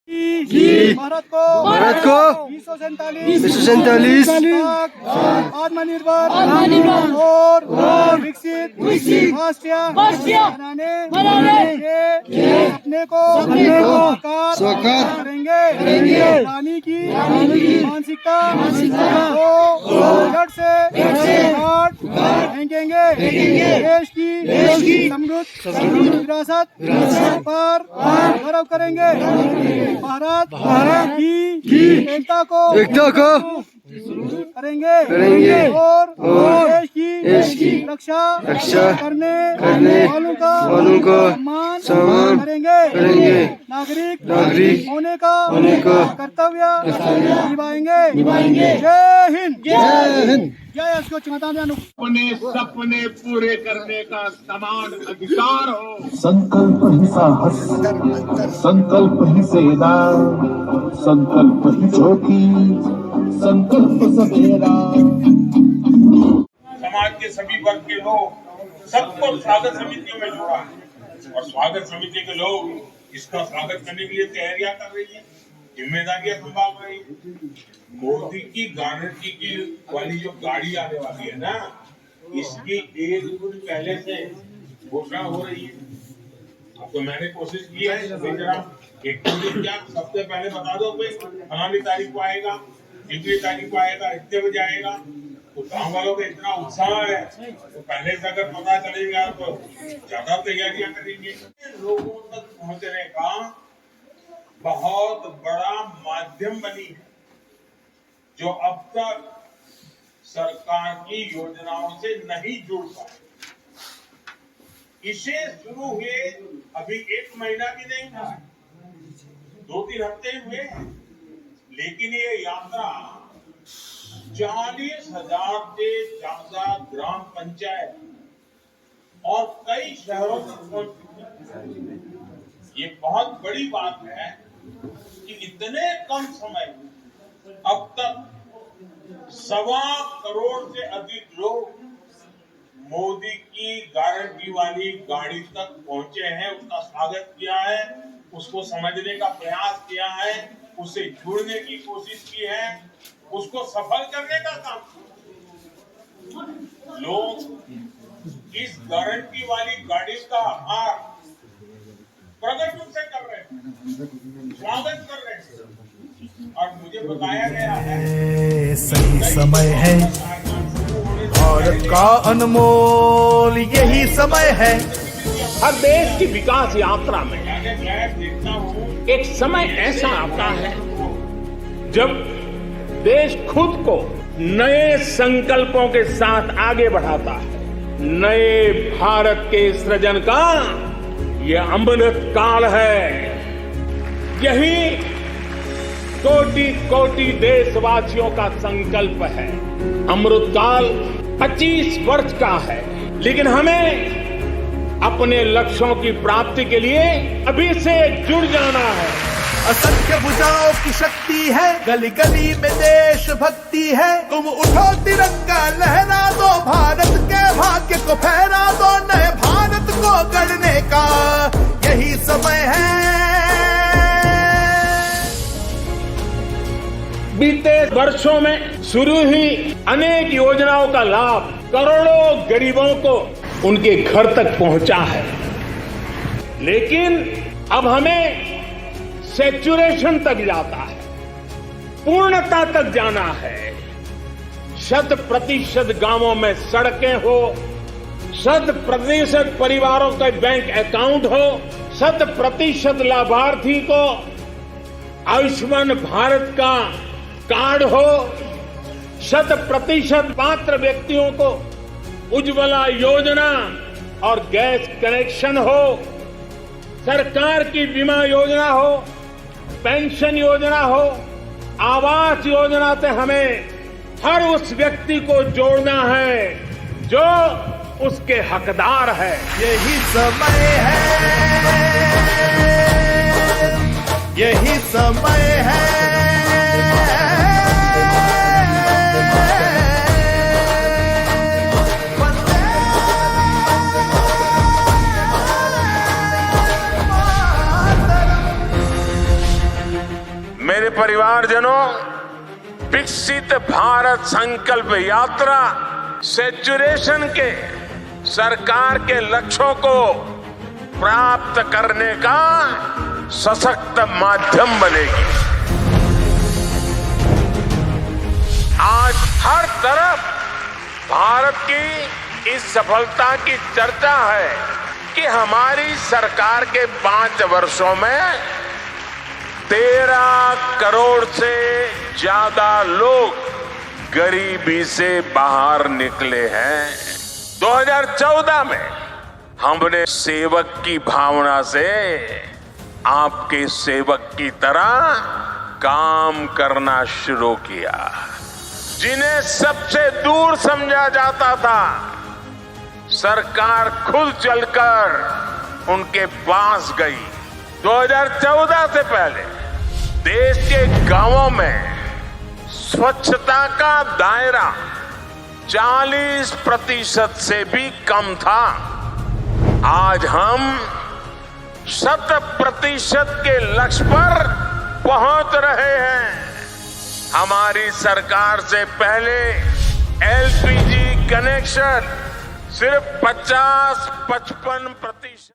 भारत को 2047 आत्मनिर्भर और विकसित राष्ट्र बनाने के अपने को साकार करेंगे। रानी की मानसिकता को जड़ से काट फेंकेंगे। देश की समृद्ध विरासत पर गर्व करेंगे। भारत की एकता को करेंगे और देश की रक्षा करने वालों का सम्मान करेंगे। नागरिक होने का कर्तव्य निभाएंगे। जय हिंद। जय अपने सपने पूरे करने का समान अधिकार हो। संकल्प ही साहस, संकल्प ही सेना, संकल्प ही ज्योति, संकल्प सवेरा। समाज के सभी वर्ग के लोग सबको स्वागत समितियों में जोड़ा है और स्वागत समिति के लोग इसका स्वागत करने के लिए तैयारियां कर रही है, जिम्मेदारियां संभाल रही है। मोदी की गारंटी की वाली जो गाड़ी आने वाली है ना, इसकी एक दिन पहले से घोषणा हो रही है। अब तो मैंने कोशिश की है जरा एक दिन क्या सबसे पहले बता दो भाई फलानी तारीख को आएगा, इतनी तारीख को आएगा, इतने बजे आएगा। तो गाँव वालों का इतना उत्साह है तो पहले से अगर पता चलेगा तो ज्यादा तैयारियां करेंगे। लोगों तक पहुंचने का बहुत बड़ा माध्यम बनी है जो अब तक सरकार की योजनाओं से नहीं जुड़ पाए। इसे शुरू हुए अभी 1 महीना भी नहीं हुआ, 2-3 हफ्ते हुए हैं, लेकिन ये यात्रा 40,000 से ज्यादा ग्राम पंचायत और कई शहरों तक पहुंची। ये बहुत बड़ी बात है कि इतने कम समय में अब तक 1.25 करोड़ से अधिक लोग मोदी की गारंटी वाली गाड़ी तक पहुंचे हैं, उसका स्वागत किया है, उसको समझने का प्रयास किया है, उससे जुड़ने की कोशिश की है, उसको सफल करने का काम किया। लोग इस गारंटी वाली गाड़ी का आभार प्रकट रूप से कर रहे हैं, स्वागत कर रहे हैं। और मुझे बताया गया है सही समय है, भारत का अनमोल यही समय है। हर देश की विकास यात्रा में एक समय ऐसा आता है जब देश खुद को नए संकल्पों के साथ आगे बढ़ाता है। नए भारत के सृजन का ये अमृत काल है। यही कोटि कोटि देशवासियों का संकल्प है। अमृत काल 25 वर्ष का है, लेकिन हमें अपने लक्ष्यों की प्राप्ति के लिए अभी से जुड़ जाना है। असंख्य भुजाओं की शक्ति है, गली गली में देश भक्ति है। तुम उठो तिरंगा लहरा दो, भारत के भाग्य को फहरा दो। नए भारत को गढ़ने का यही समय है। बीते वर्षों में शुरू हुई अनेक योजनाओं का लाभ करोड़ों गरीबों को उनके घर तक पहुंचा है, लेकिन अब हमें सैचुरेशन तक जाता है, पूर्णता तक जाना है। 100% गांवों में सड़कें हो, 100% परिवारों के बैंक अकाउंट हो, 100% लाभार्थी को आयुष्मान भारत का कार्ड हो, 100% पात्र व्यक्तियों को उज्ज्वला योजना और गैस कनेक्शन हो, सरकार की बीमा योजना हो, पेंशन योजना हो, आवास योजना से हमें हर उस व्यक्ति को जोड़ना है जो उसके हकदार है। यही समय है, यही समय है। मेरे परिवारजनों, विकसित भारत संकल्प यात्रा सैचुरेशन के सरकार के लक्ष्यों को प्राप्त करने का सशक्त माध्यम बनेगी। आज हर तरफ भारत की इस सफलता की चर्चा है कि हमारी सरकार के 5 वर्षों में 13 करोड़ से ज्यादा लोग गरीबी से बाहर निकले हैं। 2014 में हमने सेवक की भावना से आपके सेवक की तरह काम करना शुरू किया। जिन्हें सबसे दूर समझा जाता था, सरकार खुद चलकर उनके पास गई। 2014 से पहले देश के गांवों में स्वच्छता का दायरा 40% से भी कम था। आज हम 100% के लक्ष्य पर पहुंच रहे हैं। हमारी सरकार से पहले एलपीजी कनेक्शन सिर्फ 50-55%